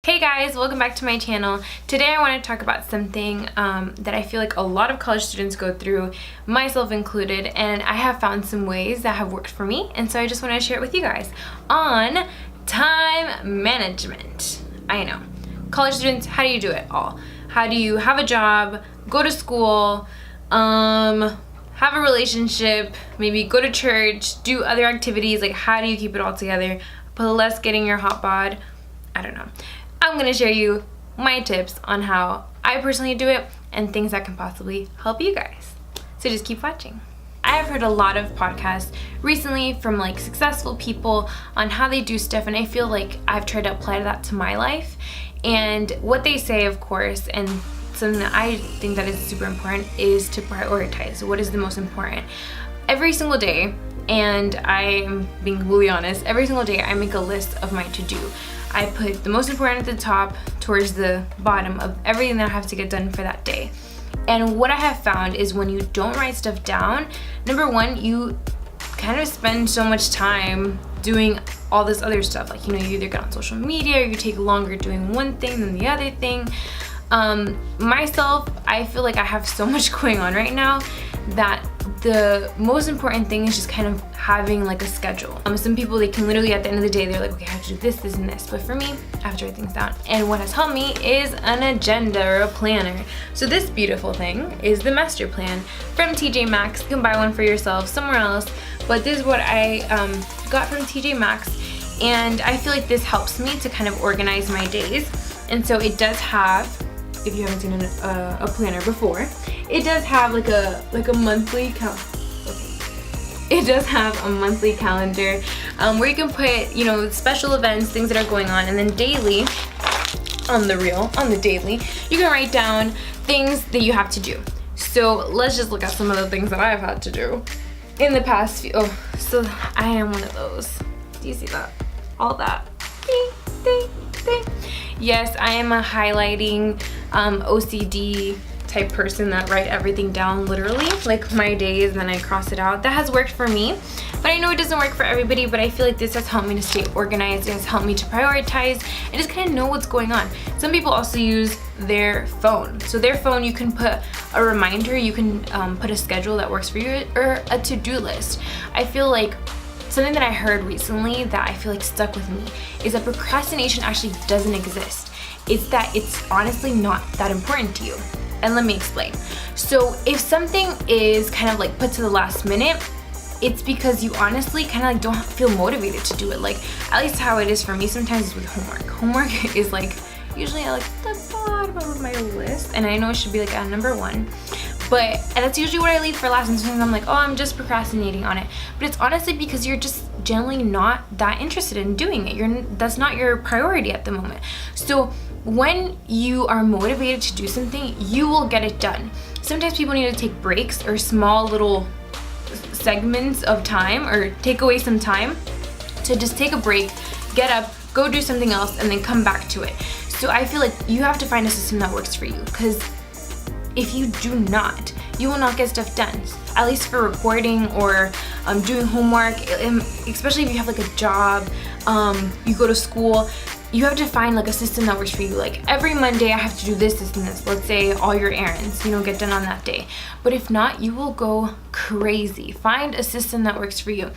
Hey guys, welcome back to my channel. Today I want to talk about something that I feel like a lot of college students go through, myself included, and I have found some ways that have worked for me, and so I just want to share it with you guys on time management. I know. College students, how do you do it all? How do you have a job, go to school, have a relationship, maybe go to church, do other activities? Like, how do you keep it all together? Plus getting your hot bod. I don't know. I'm going to share you my tips on how I personally do it and things that can possibly help you guys. So just keep watching. I have heard a lot of podcasts recently from like successful people on how they do stuff, and I feel like I've tried to apply that to my life. And what they say, of course, and something that I think that is super important, is to prioritize. What is the most important? Every single day, and I'm being completely honest, every single day I make a list of my to-do. I put the most important at the top towards the bottom of everything that I have to get done for that day. And what I have found is when you don't write stuff down, number one, you kind of spend so much time doing all this other stuff. Like, you know, you either get on social media or you take longer doing one thing than the other thing. Myself, I feel like I have so much going on right now that the most important thing is just kind of having like a schedule. Some people, they can literally at the end of the day, they're like, okay, I have to do this, this, and this. But for me, I have to write things down. And what has helped me is an agenda or a planner. So this beautiful thing is the master plan from TJ Maxx. You can buy one for yourself somewhere else, but this is what I got from TJ Maxx, and I feel like this helps me to kind of organize my days. And so it does have, if you haven't seen a planner before, it does have like a monthly It does have a monthly calendar where you can put, you know, special events, things that are going on, and then daily, on the daily, you can write down things that you have to do. So let's just look at some of the things that I've had to do in the past few. Oh, so I am one of those. Do you see that? All that. Ding, ding, ding. Yes, I am a highlighting OCD type person that write everything down literally, like my days, and then I cross it out. That has worked for me, but I know it doesn't work for everybody. But I feel like this has helped me to stay organized. It has helped me to prioritize and just kind of know what's going on. Some people also use their phone. So their phone, you can put a reminder, you can put a schedule that works for you, or a to-do list. I feel like something that I heard recently that I feel like stuck with me is that procrastination actually doesn't exist. It's that it's honestly not that important to you. And let me explain. So if something is kind of like put to the last minute, it's because you honestly kind of like don't feel motivated to do it. Like, at least how it is for me sometimes is with homework. Homework is like usually at like the bottom of my list, and I know it should be like at number one. And that's usually what I leave for last, and sometimes I'm like, oh, I'm just procrastinating on it. But it's honestly because you're just generally not that interested in doing it. That's not your priority at the moment. So when you are motivated to do something, you will get it done. Sometimes people need to take breaks or small little segments of time, or take away some time to just take a break, get up, go do something else, and then come back to it. So I feel like you have to find a system that works for you, because if you do not, you will not get stuff done. At least for recording or doing homework, especially if you have like a job, you go to school, you have to find like a system that works for you. Like, every Monday I have to do this, this, and this. Let's say all your errands, you know, get done on that day. But if not, you will go crazy. Find a system that works for you.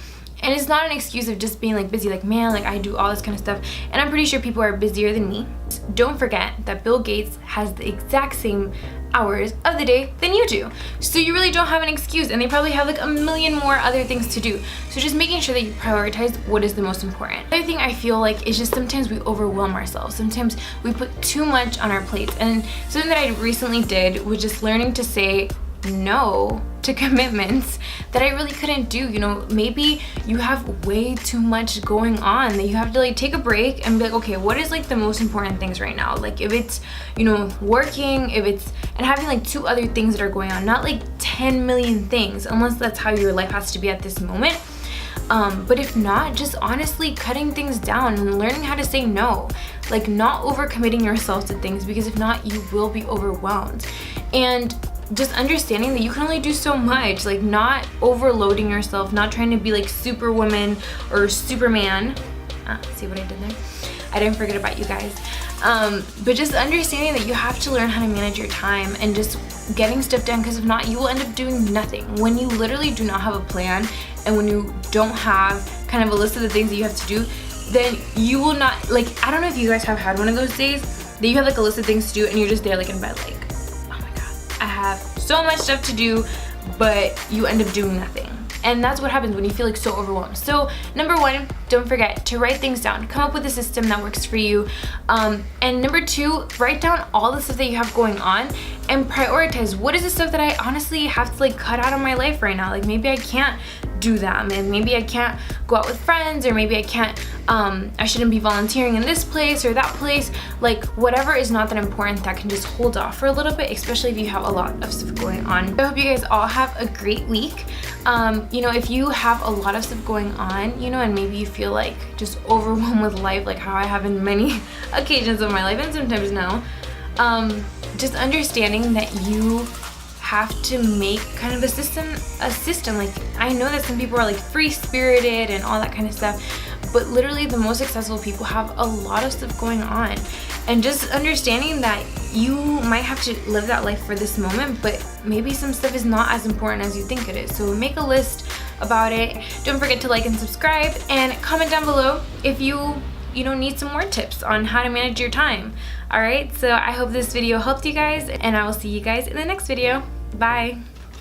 And it's not an excuse of just being like busy, like, man, like I do all this kind of stuff, and I'm pretty sure people are busier than me. Don't forget that Bill Gates has the exact same hours of the day than you do. So you really don't have an excuse, and they probably have like a million more other things to do. So just making sure that you prioritize what is the most important. Another thing I feel like is just sometimes we overwhelm ourselves. Sometimes we put too much on our plates. And something that I recently did was just learning to say no to commitments that I really couldn't do. You know, maybe you have way too much going on that you have to like take a break and be like, okay, what is like the most important things right now? Like, if it's, you know, working, and having like 2 other things that are going on, not like 10 million things, unless that's how your life has to be at this moment. But if not, just honestly cutting things down and learning how to say no. Like, not overcommitting yourself to things, because if not, you will be overwhelmed. And just understanding that you can only do so much, like not overloading yourself, not trying to be like Superwoman or Superman. See what I did there? I didn't forget about you guys. But just understanding that you have to learn how to manage your time and just getting stuff done, because if not, you will end up doing nothing. When you literally do not have a plan and when you don't have kind of a list of the things that you have to do, then you will not, like, I don't know if you guys have had one of those days that you have like a list of things to do and you're just there like in bed like, oh my god, I have so much stuff to do, but you end up doing nothing. And that's what happens when you feel like so overwhelmed. So number one, don't forget to write things down. Come up with a system that works for you. And number two, write down all the stuff that you have going on and prioritize. What is the stuff that I honestly have to like cut out of my life right now? Like maybe I can't do that, and maybe I can't go out with friends, or maybe I can't, I shouldn't be volunteering in this place or that place. Like whatever is not that important, that can just hold off for a little bit, especially if you have a lot of stuff going on. I hope you guys all have a great week. You know, if you have a lot of stuff going on, you know, and maybe you feel like just overwhelmed with life, like how I have in many occasions of my life and sometimes now, just understanding that you have to make kind of a system. Like I know that some people are like free-spirited and all that kind of stuff, but literally the most successful people have a lot of stuff going on. And just understanding that you might have to live that life for this moment, but maybe some stuff is not as important as you think it is. So make a list about it. Don't forget to like and subscribe, and comment down below if you need some more tips on how to manage your time. All right, so I hope this video helped you guys, and I will see you guys in the next video. Bye.